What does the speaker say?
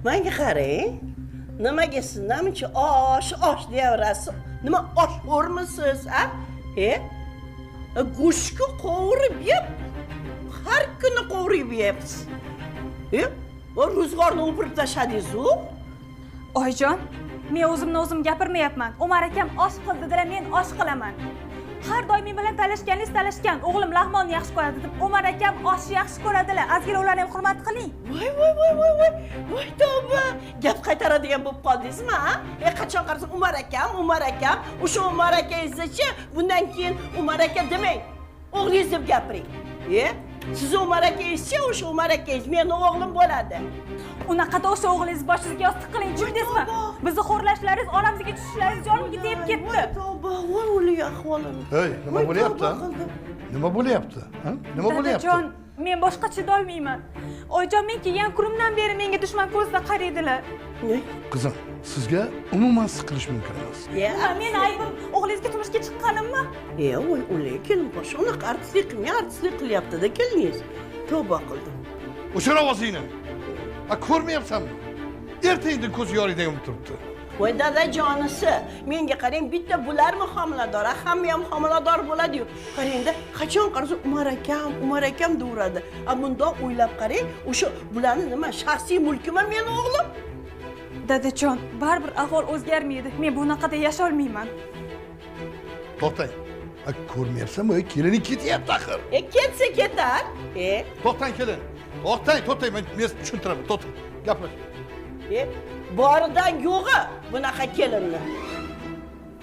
menga qarang. Nimaga siz namuncha osh deyaverasiz? Nima osh o'rmisiz, a? Go'shtni qovurib yeb, har kuni qovurib yeyapsiz. Va ro'zg'orni o'pirib tashladingiz-ku? Oyjon, men o'zim gapirmayapman. Umar akam osh qildi-da, men osh qilaman. Har doim men bilan talashgan. O'g'lim lahmonni yaxshi ko'radi deb, Umar akam oshni yaxshi ko'radilar. Azgina ularni ham hurmat qiling. Voy tavba. Gap qaytaradigan bo'lib qoldingizmi, ha? Qachon qarasam Umar akam. O'sha Umar akangiz-chi, bundan keyin Umar aka demang. O'g'lingiz deb gapiring. Siz Umar akangiz-chi, o'sha Umar akangiz mening o'g'lim bo'ladi. Unaqada o'sha o'g'lingiz boshingizga yostiq qiling, tushundingizmi? Bizni xo'rlashlaringiz, olamizga tushishlaringiz jonimga tegib ketdi. Voy o'lik ahvolim. Hey, nima bo'lyapti? Nima bo'lyapti? Ha? Nima bo'lyapti? Dadajon, men boshqa chidolmayman. Oyjon, men kelgan kunimdan beri menga dushman ko'zida qaraydilar. Qizim, sizga umuman siqilish mumkin emas. Men aybim o'g'lingizga turmushga chiqqanimmi? Voy o'lik, kelin boshi unaqa artistlik qilyapti-da kelingiz. Tavba qildim. O'shira ovozingni. Ko'rmayapsanmi? Ertaga ko'z yoringdan turibdi. Voy dadajonisi, menga qarang, bitta bularmi homilador, hamma ham homilador bo'ladi-yu. Qarang-da, qachon qarasa Umar akam deyveradi. Bundoq o'ylab qarang, o'sha bularni nima, shaxsiy mulkimi meni o'g'lim? Dadajon, baribir ahvol o'zgarmaydi. Men bunaqada yasha olmayman. To'xtang. Ko'rmayapsanmi? Kelini ketyapti axir. Ketsa ketar. To'xtang kelin. To'xtang, men tushuntiraman. To'xtang. Gaplash. Boridan yo'g'i bunaqa kelinni.